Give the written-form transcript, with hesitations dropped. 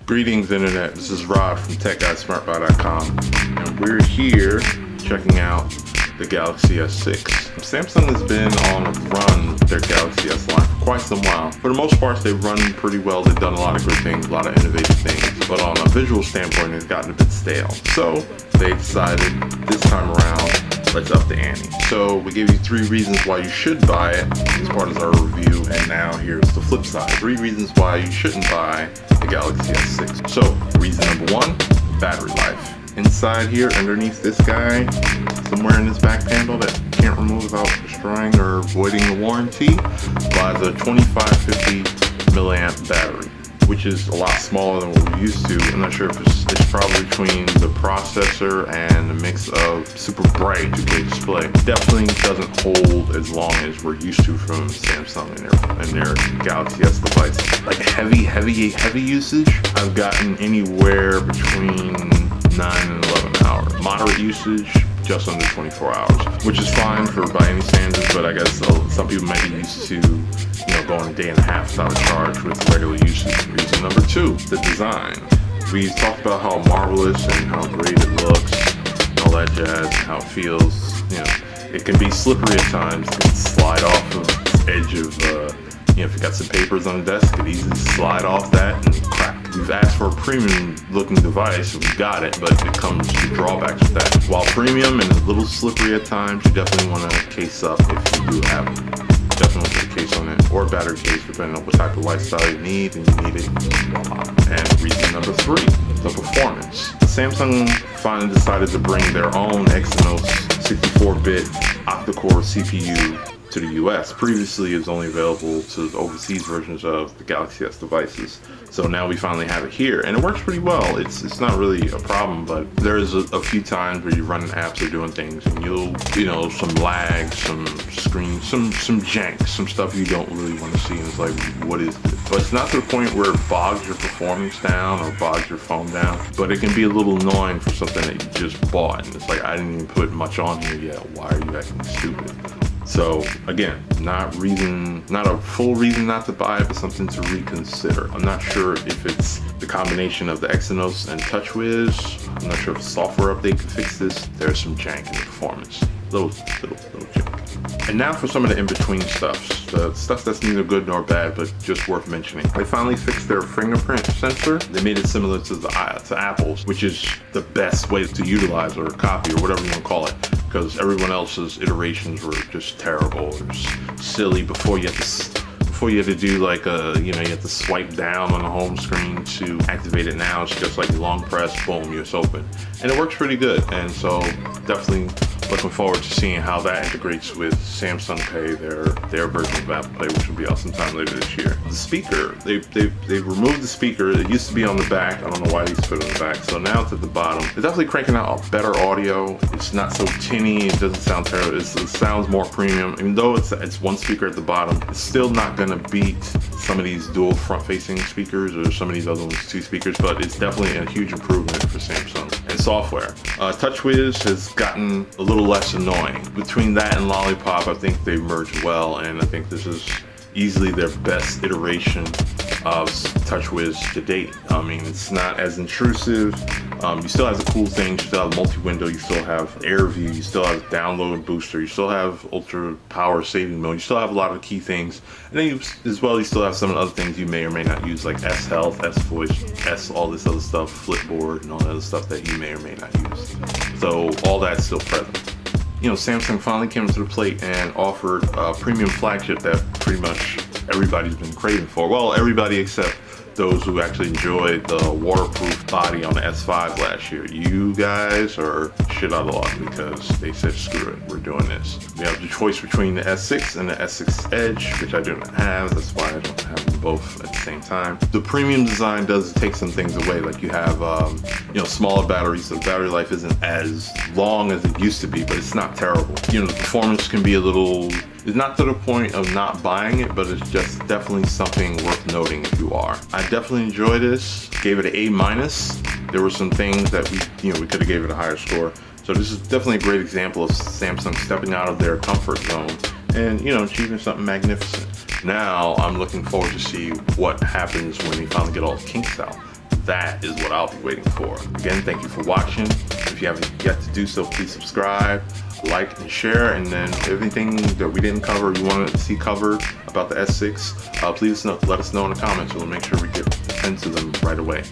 Greetings Internet, this is Rod from TechGuysSmartBuy.com, and we're here checking out the Galaxy S6. Samsung has been on a run with their Galaxy S line for quite some while. For the most part, they've run pretty well. They've done a lot of good things, a lot of innovative things, but on a visual standpoint, it's gotten a bit stale. So they decided this time around, let's up the ante. So we gave you 3 reasons why you should buy it as part of our review, and now here's the flip side. 3 reasons why you shouldn't buy the Galaxy S6. So reason number 1, battery life. Inside here, underneath this guy, somewhere in this back panel that you can't remove without destroying or voiding the warranty, lies a 2550 milliamp battery, which is a lot smaller than what we're used to. I'm not sure if it's probably between the processor and the mix of super bright 2K display. Definitely doesn't hold as long as we're used to from Samsung and their Galaxy S device. Like heavy usage, I've gotten anywhere between 9 and 11 hours. Moderate usage, just under 24 hours, which is fine by any standards, but I guess some people might be used to going a day and a half without a charge with regular usage. Reason number 2, the design. We talked about how marvelous and how great it looks, and all that jazz, and how it feels. It can be slippery at times. It can slide off of the edge of, if you got some papers on the desk, it could easily slide off that and crack. We've asked for a premium looking device, and we got it, but it comes to drawbacks with that. While premium and a little slippery at times, you definitely want to case up if you do have it. Definitely put a case on it, or a battery case, depending on what type of lifestyle you need, and you need it. And reason number 3, the performance. Samsung finally decided to bring their own Exynos 64-bit octa-core CPU to the US. Previously, it was only available to the overseas versions of the Galaxy S devices. So now we finally have it here, and it works pretty well. It's not really a problem, but there's a few times where you're running apps or doing things, and you'll some lag, some screen, some jank, some stuff you don't really want to see, and it's like, what is this? But it's not to the point where it bogs your performance down or bogs your phone down, but it can be a little annoying for something that you just bought, and it's like, I didn't even put much on here yet. Why are you acting stupid? So again, not a full reason not to buy it, but something to reconsider. I'm not sure if it's the combination of the Exynos and TouchWiz. I'm not sure if a software update can fix this. There's some jank in the performance. Little jank. And now for some of the in-between stuff. The stuff that's neither good nor bad, but just worth mentioning. They finally fixed their fingerprint sensor. They made it similar to Apple's, which is the best way to utilize or copy or whatever you want to call it, because everyone else's iterations were just terrible or silly. Before you had to do like you had to swipe down on the home screen to activate it. Now it's just like you long press, boom, it's open, and it works pretty good. And so definitely looking forward to seeing how that integrates with Samsung Pay, their version of Apple Pay, which will be out sometime later this year. The speaker, they've removed the speaker. It used to be on the back. I don't know why they put it on the back. So now it's at the bottom. It's definitely cranking out a better audio. It's not so tinny. It doesn't sound terrible. It sounds more premium. Even though it's one speaker at the bottom, it's still not going to beat some of these dual front-facing speakers or some of these other ones 2 speakers, but it's definitely a huge improvement for Samsung. And software. TouchWiz has gotten a little less annoying. Between that and Lollipop, I think they merged well, and I think this is easily their best iteration of TouchWiz to date. I mean, it's not as intrusive. You still have the cool things. You still have multi-window. You still have AirView. You still have download booster. You still have ultra power saving mode. You still have a lot of key things. And then you still have some of the other things you may or may not use, like S Health, S Voice, S all this other stuff, Flipboard, and all that other stuff that you may or may not use. So all that's still present. Samsung finally came to the plate and offered a premium flagship that pretty much everybody's been craving for. Well, everybody except those who actually enjoyed the waterproof body on the S5 last year. You guys are shit out of luck because they said, screw it, we're doing this. We have the choice between the S6 and the S6 Edge, which I do not have. That's why I don't have them both at the same time. The premium design does take some things away. Like you have, smaller batteries, so the battery life isn't as long as it used to be, but it's not terrible. The performance can be a little, it's not to the point of not buying it, but it's just definitely something worth noting if you are. I definitely enjoyed this. Gave it an A-. There were some things that we could have gave it a higher score. So this is definitely a great example of Samsung stepping out of their comfort zone and achieving something magnificent. Now I'm looking forward to see what happens when they finally get all the kinks out. that is what I'll be waiting for. Again, thank you for watching. If you haven't yet to do so, please subscribe, like, and share. And then everything that we didn't cover, you want to see covered about the S6, please let us know in the comments. We'll make sure we get into them right away.